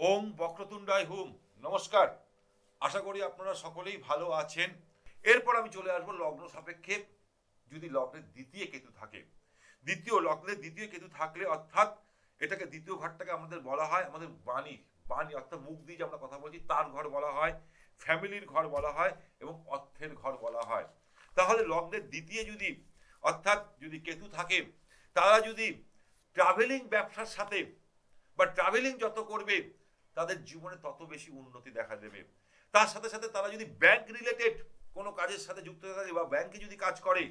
ওম বক্রতুণ্ডায় হুম। নমস্কার, আশা করি আপনারা সকলেই ভালো আছেন। এরপর আমি চলে আসবো লগ্ন সাপেক্ষে। যদি লগ্নের দ্বিতীয় কেতু থাকে, লগ্নের দ্বিতীয় কেতু থাকলে অর্থাৎ এটাকে দ্বিতীয় ঘরটাকে আমাদের বলা হয় আমাদের বাণী বাণী অর্থাৎ মুখ দিয়ে যে আমরা কথা বলছি তার ঘর বলা হয়, ফ্যামিলির ঘর বলা হয় এবং অর্থের ঘর বলা হয়। তাহলে লগ্নের দ্বিতীয় যদি অর্থাৎ যদি কেতু থাকে, তারা যদি ট্রাভেলিং ব্যবসার সাথে বা ট্রাভেলিং যত করবে তাদের জীবনে তত বেশি উন্নতি দেখা দেবে। তার সাথে সাথে তারা যদি ব্যাংক রিলেটেড কোনো কাজের সাথে যুক্ত থাকে বা ব্যাংকে যদি কাজ করে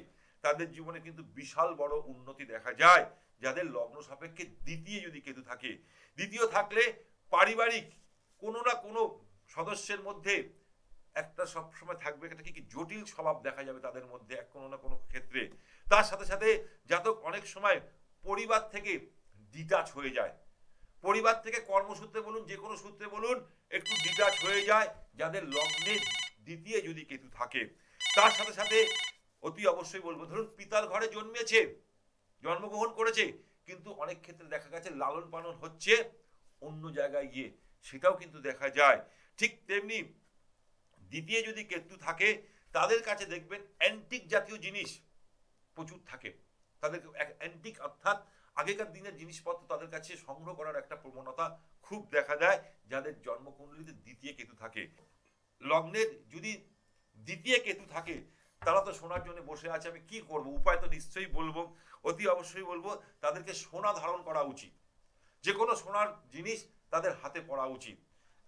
তাদের জীবনে কিন্তু বিশাল বড় উন্নতি দেখা যায় যাদের লগ্ন সাপেক্ষে দ্বিতীয় যদি কেতু থাকে। দ্বিতীয় থাকলে পারিবারিক কোনো না কোনো সদস্যের মধ্যে একটা সবসময় থাকবে, একটা কি জটিল স্বভাব দেখা যাবে তাদের মধ্যে কোনো না কোনো ক্ষেত্রে। তার সাথে সাথে জাতক অনেক সময় পরিবার থেকে ডিটাচ হয়ে যায়, পরিবার থেকে কর্মসূত্রে বলুন যে কোনো সূত্রে বলুন একটু ডিটাচ হয়ে যায় যাদের লগ্নে দ্বিতীয় যদি কেতু থাকে। তার সাথে সাথে অতি অবশ্যই বলবো, ধরুন পিতার ঘরে জন্মেছে, জন্মগ্রহণ করেছে, কিন্তু অনেক ক্ষেত্রে দেখা গেছে লালন পালন হচ্ছে অন্য জায়গায় গিয়ে, সেটাও কিন্তু দেখা যায়। ঠিক তেমনি দ্বিতীয় যদি কেতু থাকে তাদের কাছে দেখবেন অ্যান্টিক জাতীয় জিনিস প্রচুর থাকে। তাদের অ্যান্টিক অর্থাৎ আগেকার দিনের জিনিসপত্র তাদের কাছে সংগ্রহ করার একটা প্রবণতা খুব দেখা যায় যাদের জন্মকুণ্ডলিতে দ্বিতীয় কেতু থাকে। লগ্নের যদি দ্বিতীয় কেতু থাকে তারা তো সোনার জন্য বসে আছে, আমি কি করব, উপায় তো নিশ্চয়ই বলবো, অতি অবশ্যই বলবো তাদেরকে সোনা ধারণ করা উচিত। যে কোনো সোনার জিনিস তাদের হাতে পড়া উচিত।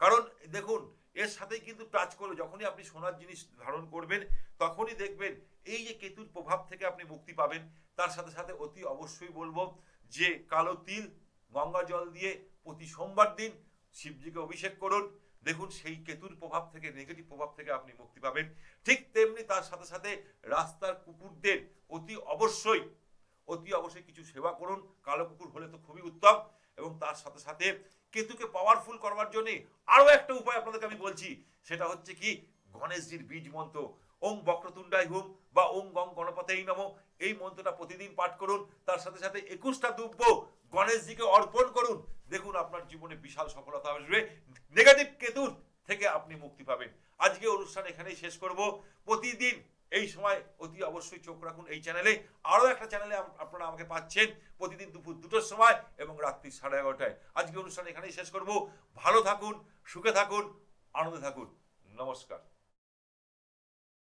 কারণ দেখুন এর সাথেই কিন্তু টাচ করবে, যখনই আপনি সোনার জিনিস ধারণ করবেন তখনই দেখবেন এই যে কেতুর প্রভাব থেকে আপনি মুক্তি পাবেন। তার সাথে সাথে অতি অবশ্যই বলবো যে কালো তিল গঙ্গা জল দিয়ে প্রতি সোমবার দিন শিবজিকে অভিষেক করুন, দেখুন সেই কেতুর প্রভাব থেকে, নেগেটিভ প্রভাব থেকে আপনি মুক্তি পাবেন। ঠিক তেমনি তার সাথে সাথে রাস্তার কুকুরদের অতি অবশ্যই কিছু সেবা করুন, কালো কুকুর হলে তো খুবই উত্তম। এবং তার সাথে সাথে কেতুকে পাওয়ারফুল করবার জন্য আরো একটা উপায় আপনাদেরকে আমি বলছি, সেটা হচ্ছে কি গণেশজির বীজ মন্ত্র ওং বক্রতুণ্ডায় হুম বা ওং গং গণপতেই নমঃ, এই মন্ত্রটা প্রতিদিন পাঠ করুন। তার সাথে সাথে 21টা দুব্য গণেশজিকে অর্পণ করুন, দেখুন আপনার জীবনে বিশাল সফলতা আসবে, নেগেটিভ কেতুর থেকে আপনি মুক্তি পাবেন। আজকে অনুষ্ঠান এখানেই শেষ করব। প্রতিদিন এই সময় অতি অবশ্যই চোখ রাখুন এই চ্যানেলে। আরো একটা চ্যানেলে আপনারা আমাকে পাচ্ছেন প্রতিদিন দুপুর 2টোর সময় এবং রাত্রি 11:30টায়। আজকে অনুষ্ঠান এখানেই শেষ করব। ভালো থাকুন, সুখে থাকুন, আনন্দে থাকুন। নমস্কার।